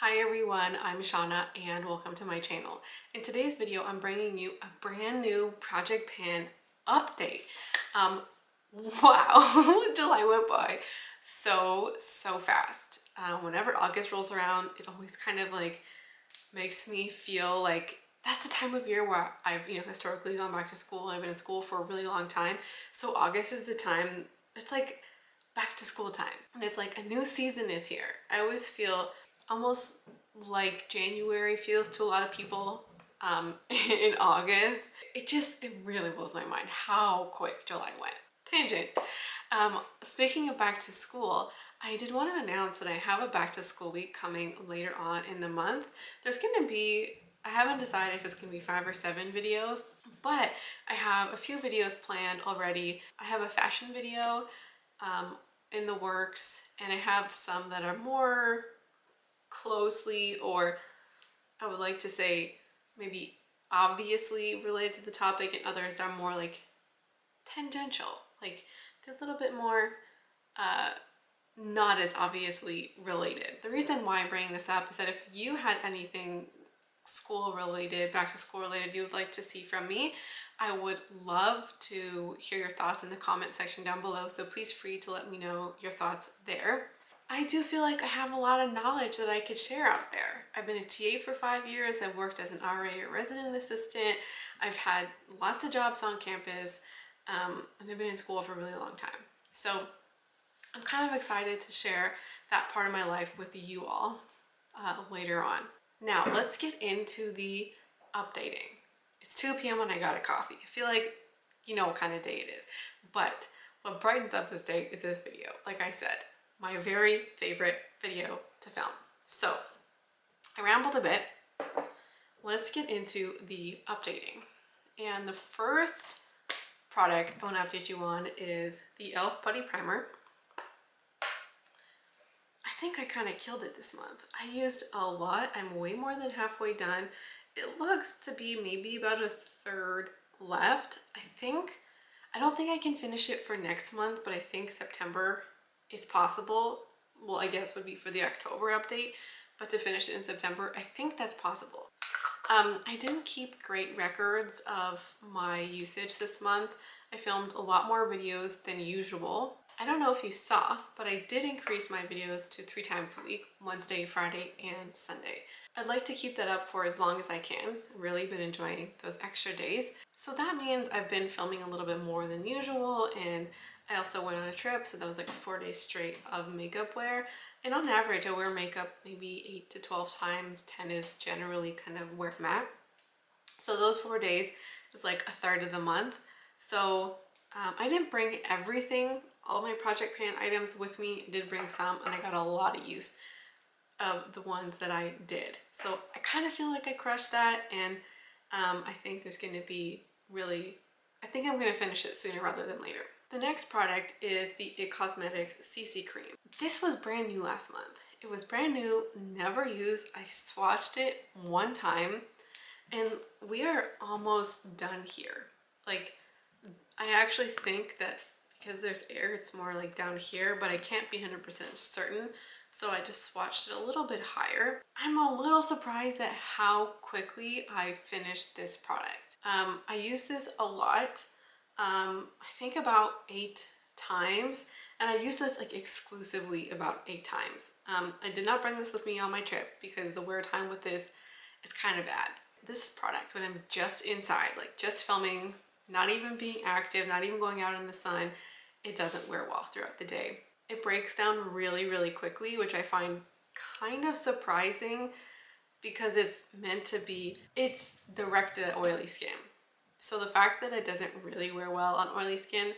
Hi everyone, I'm Shauna and welcome to my channel. In today's video, I'm bringing you a brand new Project Pan update. Wow, July went by so fast. Whenever August rolls around, it always kind of like makes me feel like that's the time of year where I've, historically gone back to school and I've been in school for a really long time. So August is the time, it's like back to school time. And it's like a new season is here. I always feel almost like January feels to a lot of people in August. It really blows my mind how quick July went. Tangent. Speaking of back to school, I did want to announce that I have a back to school week coming later on in the month. There's going to be, I haven't decided if it's going to be 5 or 7 videos, but I have a few videos planned already. I have a fashion video in the works, and I have some that are more closely, or I would like to say maybe obviously related to the topic, and others are more like tangential, like they're a little bit more not as obviously related. The reason why I'm bringing this up is that if you had anything school related, back to school related you would like to see from me, I would love to hear your thoughts in the comment section down below, so please free to let me know your thoughts there. I do feel like I have a lot of knowledge that I could share out there. I've been a TA for 5 years, I've worked as an RA or resident assistant, I've had lots of jobs on campus, and I've been in school for a really long time. So I'm kind of excited to share that part of my life with you all later on. Now let's get into the updating. It's 2 p.m. and I got a coffee. I feel like you know what kind of day it is. But what brightens up this day is this video. Like I said, my very favorite video to film. So I rambled a bit. Let's get into the updating. And the first product I want to update you on is the e.l.f. Putty Primer. I think I kind of killed it this month. I used a lot. I'm way more than halfway done. It looks to be maybe about a third left. I don't think I can finish it for next month, but I think September is possible. Well, I guess would be for the October update, but to finish it in September, I think that's possible. I didn't keep great records of my usage this month. I filmed a lot more videos than usual. I don't know if you saw, but I did increase my videos to 3 times a week, Wednesday, Friday, and Sunday. I'd like to keep that up for as long as I can. Really been enjoying those extra days. So that means I've been filming a little bit more than usual, and I also went on a trip, so that was like a 4 days straight of makeup wear. And on average, I wear makeup maybe 8 to 12 times. 10 is generally kind of where I'm at. So those 4 days is like a third of the month. So I didn't bring everything, all my Project Pan items with me. I did bring some, and I got a lot of use of the ones that I did. So I kind of feel like I crushed that, and I think there's going to be I think I'm going to finish it sooner rather than later. The next product is the IT Cosmetics CC Cream. This was brand new last month. It was brand new, never used. I swatched it one time, and we are almost done here. Like, I actually think that because there's air, it's more like down here, but I can't be 100% certain. So I just swatched it a little bit higher. I'm a little surprised at how quickly I finished this product. I use this a lot. I think about 8 times, and I use this like exclusively about 8 times. I did not bring this with me on my trip because the wear time with this is kind of bad. This product, when I'm just inside, like just filming, not even being active, not even going out in the sun, it doesn't wear well throughout the day. It breaks down really quickly, which I find kind of surprising because it's meant to be, it's directed at oily skin. So the fact that it doesn't really wear well on oily skin,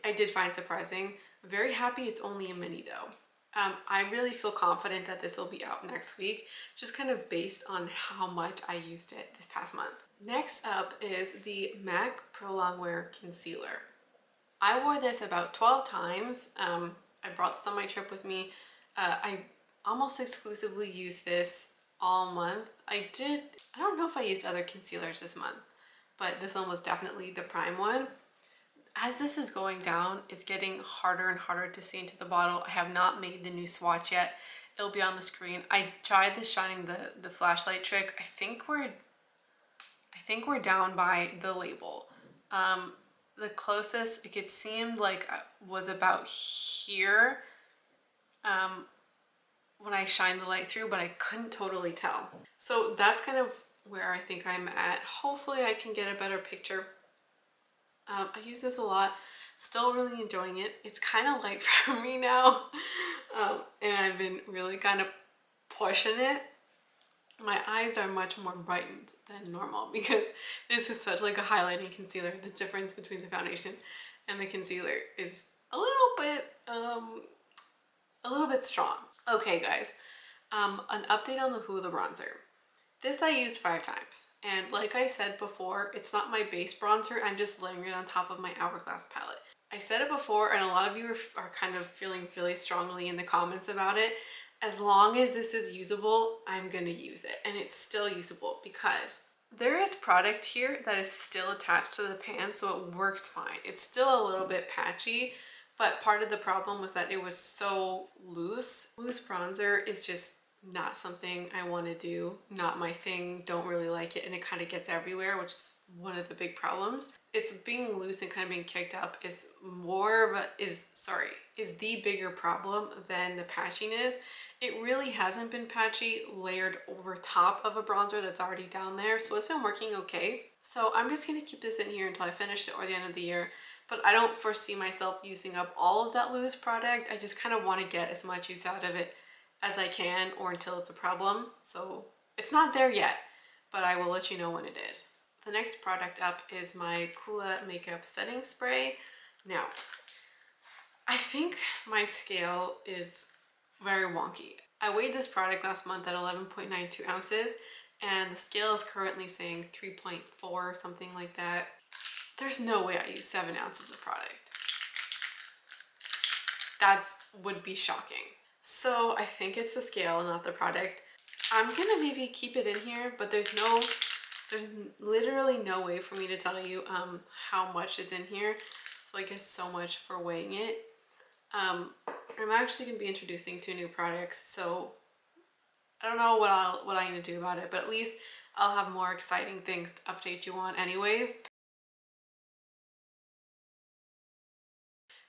I did find surprising. Very happy it's only a mini though. I really feel confident that this will be out next week, just kind of based on how much I used it this past month. Next up is the MAC Pro Longwear Concealer. I wore this about 12 times. I brought this on my trip with me. I almost exclusively used this all month. I don't know if I used other concealers this month, but this one was definitely the prime one. As this is going down, it's getting harder and harder to see into the bottle. I have not made the new swatch yet. it'll be on the screen. I tried this shining the flashlight trick. I think we're down by the label. The closest it seemed like was about here when I shined the light through, but I couldn't totally tell. So that's kind of where I think I'm at. Hopefully I can get a better picture. I use this a lot. Still really enjoying it. It's kind of light for me now. And I've been really kind of pushing it. My eyes are much more brightened than normal because this is such like a highlighting concealer. The difference between the foundation and the concealer is a little bit strong. Okay guys, an update on the Hoola Bronzer. This I used 5 times, and like I said before, it's not my base bronzer. I'm just layering it on top of my Hourglass palette. I said it before, and a lot of you are kind of feeling really strongly in the comments about it. As long as this is usable, I'm gonna use it, and it's still usable because there is product here that is still attached to the pan, so it works fine. It's still a little bit patchy, but part of the problem was that it was so loose. Loose bronzer is just not something I want to do, not my thing, don't really like it, and it kind of gets everywhere, which is one of the big problems. It's being loose and kind of being kicked up is the bigger problem than the patchiness. It really hasn't been patchy layered over top of a bronzer that's already down there, so it's been working okay. So I'm just going to keep this in here until I finish it or the end of the year, but I don't foresee myself using up all of that loose product. I just kind of want to get as much use out of it as I can, or until it's a problem. So it's not there yet, but I will let you know when it is. The next product up is my Coola Makeup Setting Spray. Now, I think my scale is very wonky. I weighed this product last month at 11.92 ounces, and the scale is currently saying 3.4, something like that. There's no way I use 7 ounces of product. Would be shocking. So I think it's the scale, not the product. I'm gonna maybe keep it in here, but there's literally no way for me to tell you how much is in here. So I guess so much for weighing it. I'm actually gonna be introducing 2 new products, so I don't know what I'm gonna do about it, but at least I'll have more exciting things to update you on anyways.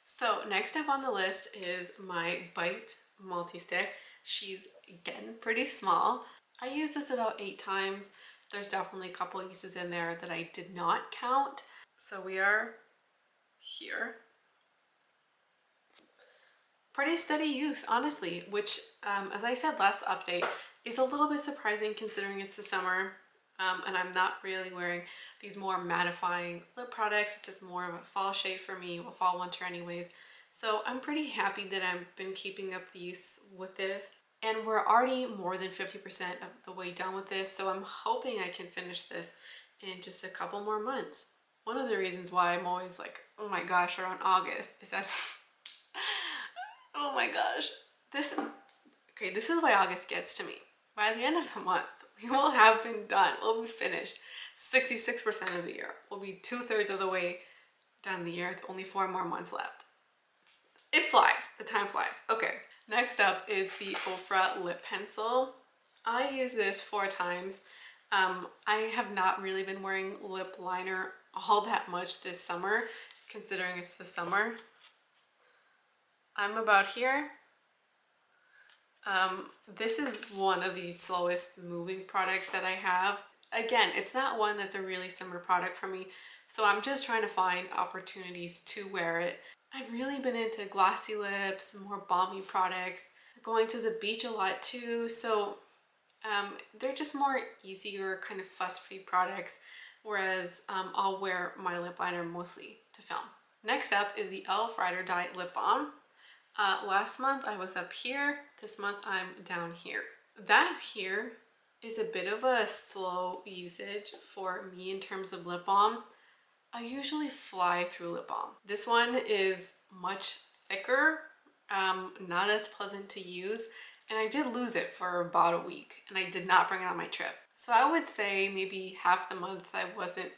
So next up on the list is my Bite Multi-Stick. She's again pretty small. I used this about 8 times. There's definitely a couple uses in there that I did not count. So we are here. Pretty steady use, honestly, which as I said last update, is a little bit surprising considering it's the summer and I'm not really wearing these more mattifying lip products. It's just more of a fall shade for me, well, fall winter anyways. So I'm pretty happy that I've been keeping up the use with this, and we're already more than 50% of the way done with this, so I'm hoping I can finish this in just a couple more months. One of the reasons why I'm always like, oh my gosh, around August is that oh my gosh, this is why August gets to me. By the end of the month, we will have been done. We'll be finished 66% of the year. We'll be 2/3 of the way done the year, with only 4 more months left. It flies, the time flies. Okay, next up is the Ofra lip pencil. I use this 4 times. I have not really been wearing lip liner all that much this summer, considering it's the summer. I'm about here. This is one of the slowest moving products that I have. Again, it's not one that's a really summer product for me, so I'm just trying to find opportunities to wear it. I've really been into glossy lips, more balmy products, going to the beach a lot too, so they're just more easier kind of fuss-free products, whereas I'll wear my lip liner mostly to film. Next up is the e.l.f. Ride or Die Lip Balm. Last month I was up here, this month I'm down here. That here is a bit of a slow usage for me in terms of lip balm. I usually fly through lip balm. This one is much thicker, not as pleasant to use, and I did lose it for about a week, and I did not bring it on my trip. So I would say maybe half the month I wasn't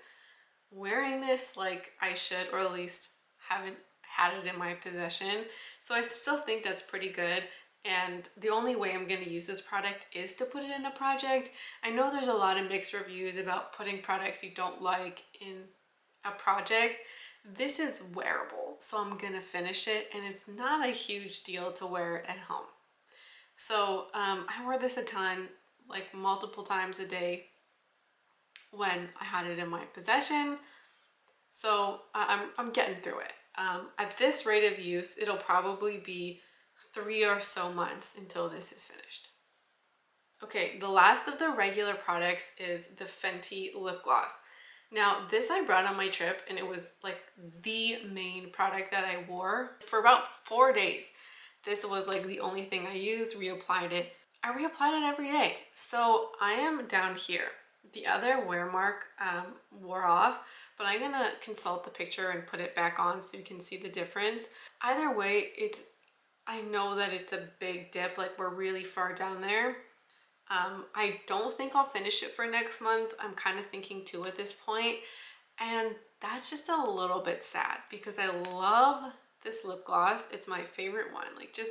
wearing this like I should, or at least haven't had it in my possession. So I still think that's pretty good. And the only way I'm going to use this product is to put it in a project. I know there's a lot of mixed reviews about putting products you don't like in a project. This is wearable, so I'm going to finish it, and it's not a huge deal to wear it at home. So I wore this a ton, like multiple times a day when I had it in my possession. So I'm getting through it. At this rate of use, it'll probably be 3 or so months until this is finished. Okay, the last of the regular products is the Fenty lip gloss. Now, this I brought on my trip, and it was like the main product that I wore for about 4 days. This was like the only thing I used, reapplied it. I reapplied it every day. So I am down here. The other wear mark wore off, but I'm gonna consult the picture and put it back on so you can see the difference. Either way, I know that it's a big dip, like we're really far down there. I don't think I'll finish it for next month. I'm kind of thinking 2 at this point, and that's just a little bit sad because I love this lip gloss. It's my favorite one. Like, just,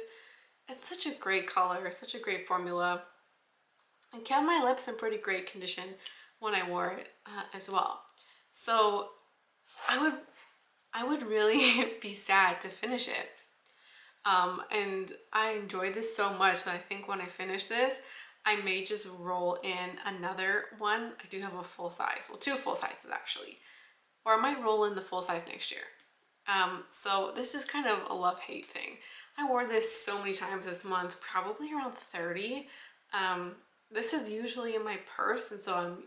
it's such a great color, such a great formula, and kept my lips in pretty great condition when I wore it as well. So I would really be sad to finish it. And I enjoy this so much that I think when I finish this, I may just roll in another one. I do have a full size, well, 2 full sizes actually, or I might roll in the full size next year. So this is kind of a love-hate thing. I wore this so many times this month, probably around 30. This is usually in my purse, and so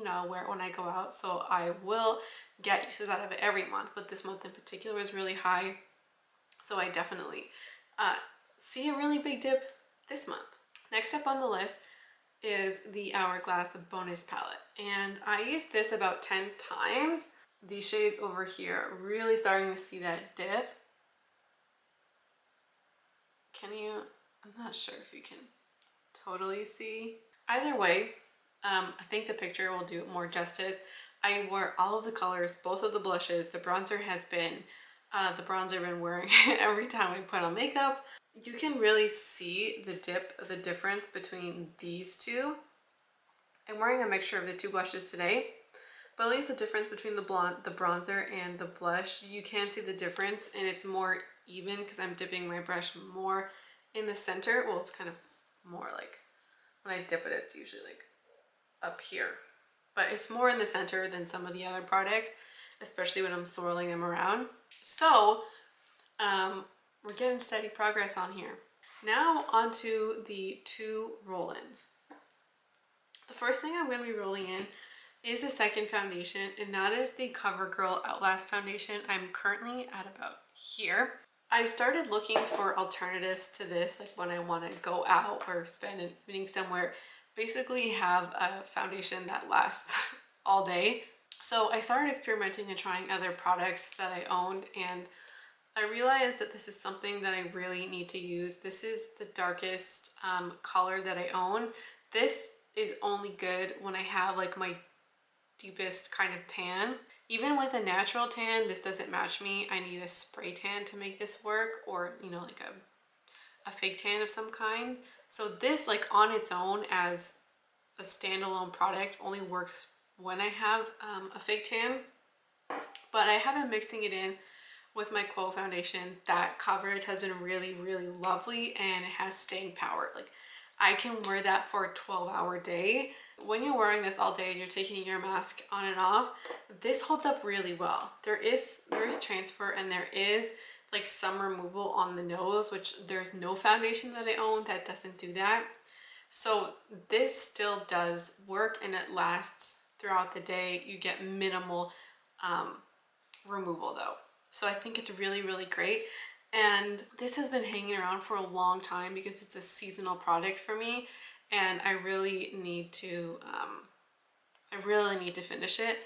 I wear it when I go out, so I will get uses out of it every month, but this month in particular was really high, so I definitely see a really big dip this month. Next up on the list is the Hourglass Bonus Palette, and I used this about 10 times. These shades over here, really starting to see that dip. Can you? I'm not sure if you can totally see. Either way, I think the picture will do it more justice. I wore all of the colors, both of the blushes. The bronzer has been the bronzer I've been wearing every time I put on makeup. You can really see the difference between these two. I'm wearing a mixture of the 2 blushes today, but at least the difference between the bronzer and the blush, you can see the difference, and it's more even because I'm dipping my brush more in the center. Well, it's kind of more like, when I dip it, it's usually like up here, but it's more in the center than some of the other products, especially when I'm swirling them around. So we're getting steady progress on here. Now onto the 2 roll-ins. The first thing I'm going to be rolling in is a second foundation, and that is the Covergirl Outlast foundation. I'm currently at about here. I started looking for alternatives to this, like when I want to go out or spend an evening somewhere, basically have a foundation that lasts all day. So I started experimenting and trying other products that I owned, and I realized that this is something that I really need to use. This is the darkest color that I own. This is only good when I have like my deepest kind of tan. Even with a natural tan, this doesn't match me. I need a spray tan to make this work, or like a fake tan of some kind. So this, like on its own as a standalone product, only works when I have a fake tan. But I have been mixing it in with my Quo foundation. That coverage has been really, really lovely, and it has staying power. Like, I can wear that for a 12-hour day. When you're wearing this all day and you're taking your mask on and off, this holds up really well. There is transfer, and there is like some removal on the nose, which there's no foundation that I own that doesn't do that. So this still does work, and it lasts throughout the day. You get minimal removal though. So I think it's really, really great. And this has been hanging around for a long time because it's a seasonal product for me, and I really need to finish it.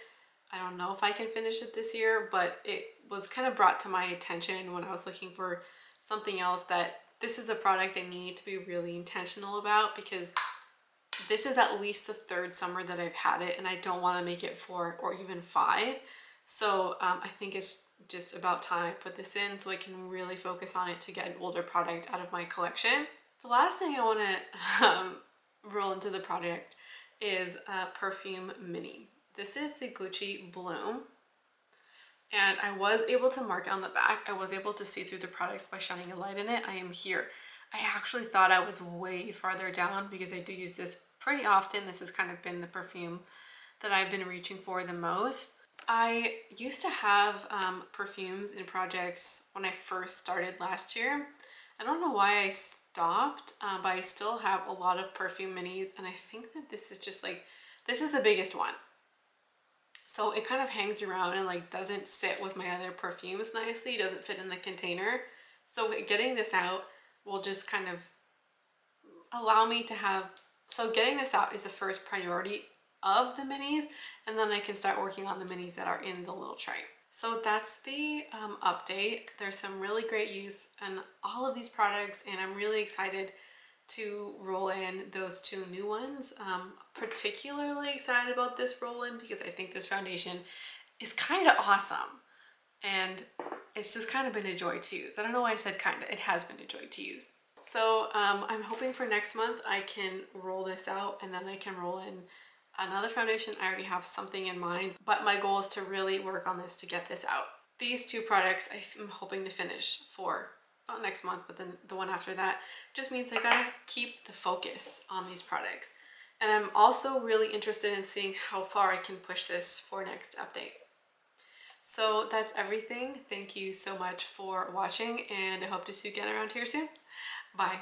I don't know if I can finish it this year, but it was kind of brought to my attention when I was looking for something else that this is a product I need to be really intentional about, because this is at least the 3rd summer that I've had it, and I don't want to make it 4 or even 5. So I think it's just about time I put this in so I can really focus on it to get an older product out of my collection. The last thing I want to roll into the project is a Perfume Mini. This is the Gucci Bloom, and I was able to mark it on the back. I was able to see through the product by shining a light in it. I am here. I actually thought I was way farther down because I do use this pretty often. This has kind of been the perfume that I've been reaching for the most. I used to have perfumes in projects when I first started last year. I don't know why I stopped, but I still have a lot of perfume minis, and I think that this is just like, this is the biggest one. So it kind of hangs around and like doesn't sit with my other perfumes nicely, doesn't fit in the container. So getting this out will just kind of allow me to have, so getting this out is the first priority of the minis, and then I can start working on the minis that are in the little tray. So that's the update. There's some really great use in all of these products, and I'm really excited to roll in those 2 new ones. Particularly excited about this roll in because I think this foundation is kind of awesome, and it's just kind of been a joy to use. I don't know why I said kind of, it has been a joy to use. So I'm hoping for next month I can roll this out, and then I can roll in another foundation. I already have something in mind, but my goal is to really work on this to get this out. These 2 products I'm hoping to finish for not next month, but then the one after that. Just means I gotta keep the focus on these products. And I'm also really interested in seeing how far I can push this for next update. So that's everything. Thank you so much for watching, and I hope to see you again around here soon. Bye.